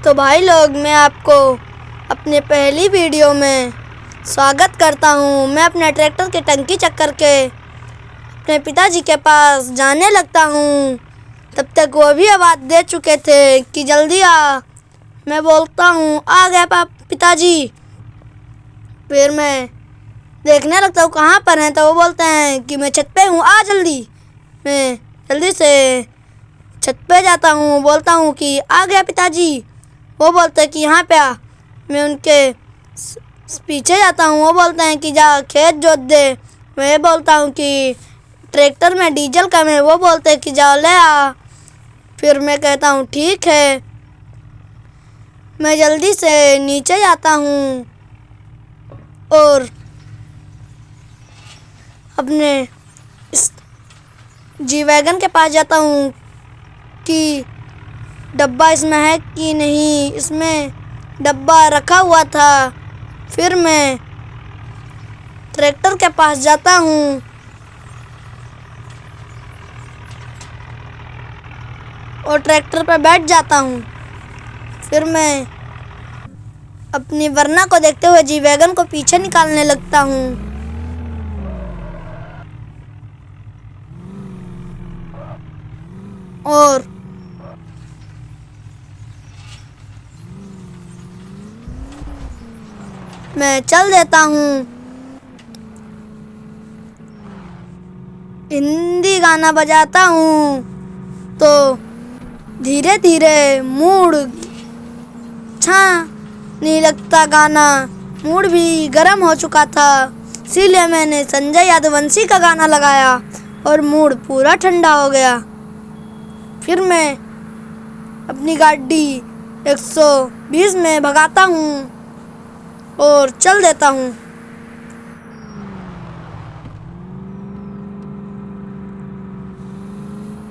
तो भाई लोग, मैं आपको अपने पहली वीडियो में स्वागत करता हूँ। मैं अपने ट्रैक्टर की टंकी चेक करके अपने पिताजी के पास जाने लगता हूँ। तब तक वो भी आवाज़ दे चुके थे कि जल्दी आ। मैं बोलता हूँ आ गया पिताजी। फिर मैं देखने लगता हूँ कहाँ पर हैं, तो वो बोलते हैं कि मैं छत पे हूँ, आ जल्दी। मैं जल्दी से छत पे जाता हूँ, बोलता हूँ कि आ गया पिताजी। वो बोलते हैं कि यहाँ पे आ। मैं उनके पीछे जाता हूँ। वो बोलते हैं कि जा खेत जोत दे। मैं बोलता हूँ कि ट्रैक्टर में डीजल कम है। वो बोलते हैं कि जा ले आ। फिर मैं कहता हूँ ठीक है। मैं जल्दी से नीचे जाता हूँ और अपने इस जी वैगन के पास जाता हूँ कि डब्बा इसमें है कि नहीं। इसमें डब्बा रखा हुआ था। फिर मैं ट्रैक्टर के पास जाता हूँ और ट्रैक्टर पर बैठ जाता हूँ। फिर मैं अपनी वरना को देखते हुए जी वैगन को पीछे निकालने लगता हूँ। और मैं चल देता हूँ। हिंदी गाना बजाता हूँ तो धीरे धीरे मूड अच्छा नहीं लगता। गाना मूड भी गर्म हो चुका था, इसीलिए मैंने संजय यादवंशी का गाना लगाया और मूड पूरा ठंडा हो गया। फिर मैं अपनी गाड़ी 120 में भगाता हूँ और चल देता हूँ।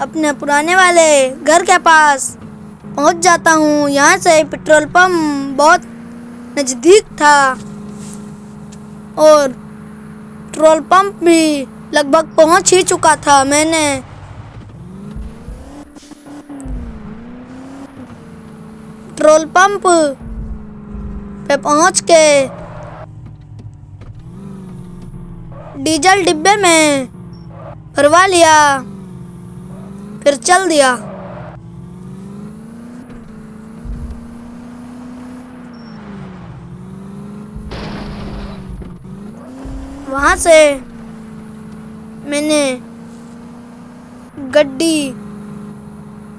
अपने पुराने वाले घर के पास पहुँच जाता हूँ। यहाँ से पेट्रोल पंप बहुत नज़दीक था और पेट्रोल पंप भी लगभग पहुँच ही चुका था। मैंने पेट्रोल पंप पे पहुँच के डीजल डिब्बे में भरवा लिया, फिर चल दिया। वहाँ से मैंने गड्डी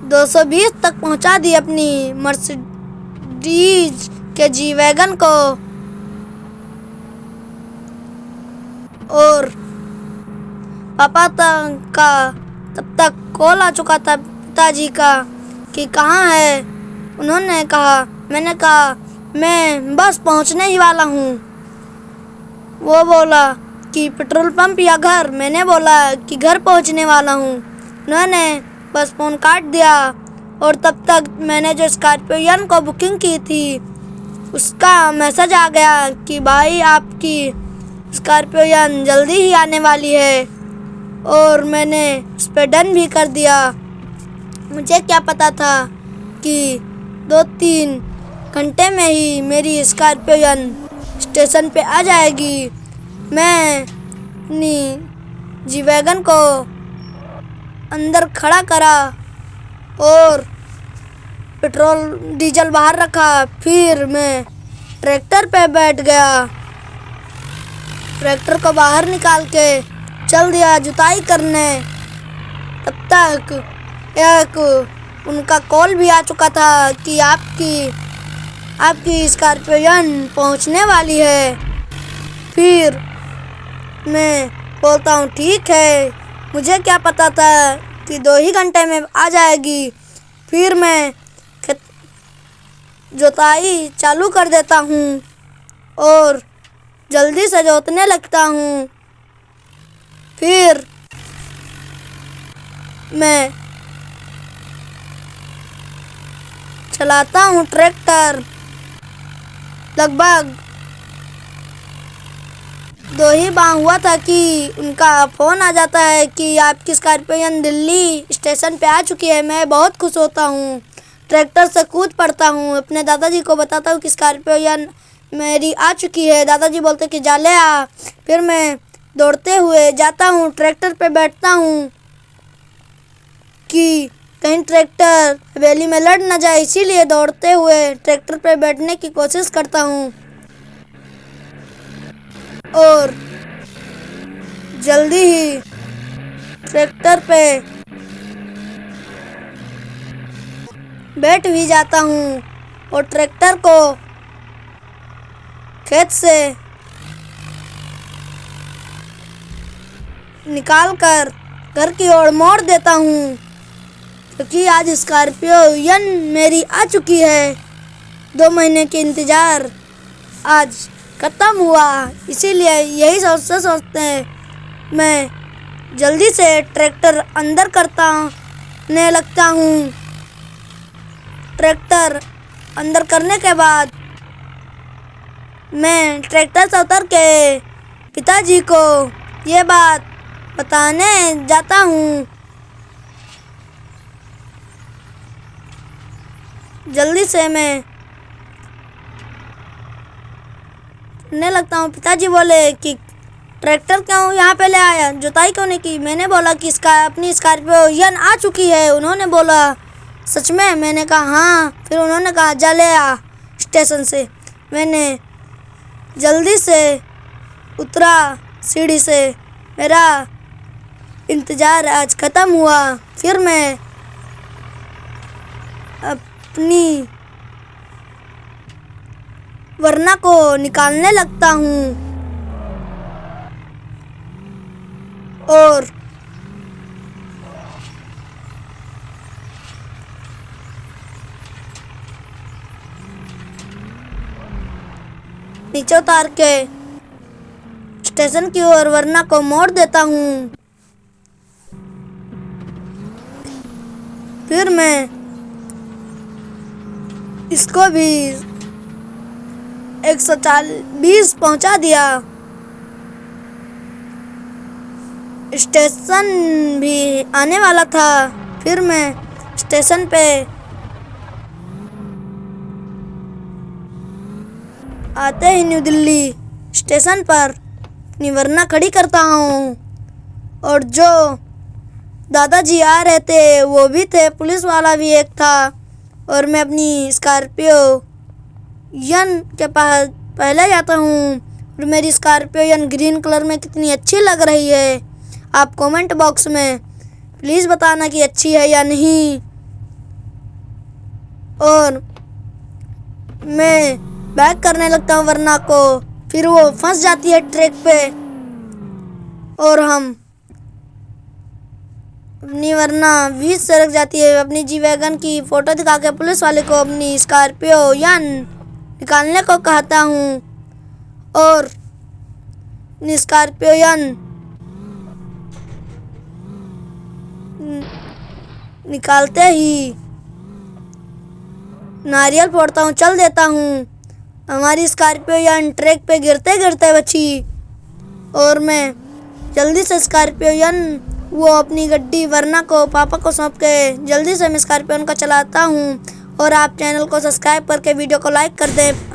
220 तक पहुँचा दी अपनी मर्सिडीज के जी वैगन को। और पापा का तब तक कॉल आ चुका था पिताजी का कि कहाँ है। उन्होंने कहा, मैंने कहा मैं बस पहुँचने ही वाला हूँ। वो बोला कि पेट्रोल पंप या घर। मैंने बोला कि घर पहुँचने वाला हूँ। उन्होंने बस फ़ोन काट दिया और तब तक मैंने जो स्कॉर्पियन को बुकिंग की थी उसका मैसेज आ गया कि भाई आपकी स्कॉर्पियन जल्दी ही आने वाली है। और मैंने उस पर डन भी कर दिया। मुझे क्या पता था कि 2-3 घंटे में ही मेरी स्कॉर्पियन स्टेशन पे आ जाएगी। मैं अपनी जी वैगन को अंदर खड़ा करा और पेट्रोल डीजल बाहर रखा। फिर मैं ट्रैक्टर पे बैठ गया। ट्रैक्टर को बाहर निकाल के चल दिया जुताई करने। तब तक एक उनका कॉल भी आ चुका था कि आपकी स्कॉर्पियन पहुंचने वाली है। फिर मैं बोलता हूँ ठीक है, मुझे क्या पता था कि 2 ही घंटे में आ जाएगी। फिर मैं जुताई चालू कर देता हूँ और जल्दी से जोतने लगता हूँ। फिर मैं चलाता हूँ ट्रैक्टर। लगभग 2 ही बार हुआ था कि उनका फ़ोन आ जाता है कि आपकी स्कॉर्पियन दिल्ली स्टेशन पे आ चुकी है। मैं बहुत खुश होता हूँ। ट्रैक्टर से कूद पड़ता हूँ। अपने दादाजी को बताता हूँ कि स्कॉर्पियो यान मेरी आ चुकी है। दादाजी बोलते कि जा ले आ। फिर मैं दौड़ते हुए जाता हूँ, ट्रैक्टर पे बैठता हूँ कि कहीं ट्रैक्टर हवेली में लड़ न जाए, इसीलिए दौड़ते हुए ट्रैक्टर पे बैठने की कोशिश करता हूँ और जल्दी ही ट्रैक्टर पे बैठ भी जाता हूँ और ट्रैक्टर को खेत से निकालकर घर की ओर मोड़ देता हूँ, क्योंकि आज स्कॉर्पियो यान मेरी आ चुकी है। 2 महीने के इंतज़ार आज ख़त्म हुआ। इसीलिए यही सोचते मैं जल्दी से ट्रैक्टर अंदर करने लगता हूँ। ट्रैक्टर अंदर करने के बाद मैं ट्रैक्टर से उतर के पिताजी को ये बात बताने जाता हूँ। जल्दी से मैं ने लगता हूँ। पिताजी बोले कि ट्रैक्टर क्यों यहाँ पे ले आया, जुताई क्यों नहीं की। मैंने बोला कि अपनी स्कॉर्पियो यान आ चुकी है। उन्होंने बोला सच में? मैंने कहा हाँ। फिर उन्होंने कहा जा ले आ स्टेशन से। मैंने जल्दी से उतरा सीढ़ी से। मेरा इंतज़ार आज ख़त्म हुआ। फिर मैं अपनी वरना को निकालने लगता हूँ और नीचे उतार के स्टेशन की ओर वरना को मोड़ देता हूँ। फिर मैं इसको भी 120 पहुंचा दिया। स्टेशन भी आने वाला था। फिर मैं स्टेशन पे आते ही न्यू दिल्ली स्टेशन पर अपनी वरना खड़ी करता हूँ और जो दादाजी आ रहे थे वो भी थे, पुलिस वाला भी एक था। और मैं अपनी स्कॉर्पियो यान के पास पहले जाता हूँ और मेरी स्कॉर्पियो यान ग्रीन कलर में कितनी अच्छी लग रही है। आप कमेंट बॉक्स में प्लीज़ बताना कि अच्छी है या नहीं। और मैं बैक करने लगता हूँ वरना को। फिर वो फंस जाती है ट्रैक पे और हम अपनी वरना बीच से रख जाती है। अपनी जी वैगन की फ़ोटो दिखा के पुलिस वाले को अपनी स्कॉर्पियो यान निकालने को कहता हूँ और अपनी स्कॉर्पियो यान निकालते ही नारियल फोड़ता हूँ, चल देता हूँ। हमारी स्कॉर्पियो यान ट्रैक पे गिरते गिरते बची और मैं जल्दी से स्कॉर्पियो यान वो अपनी गड्डी वरना को पापा को सौंप के जल्दी से मैं स्कॉर्पियो को चलाता हूँ। और आप चैनल को सब्सक्राइब करके वीडियो को लाइक कर दें।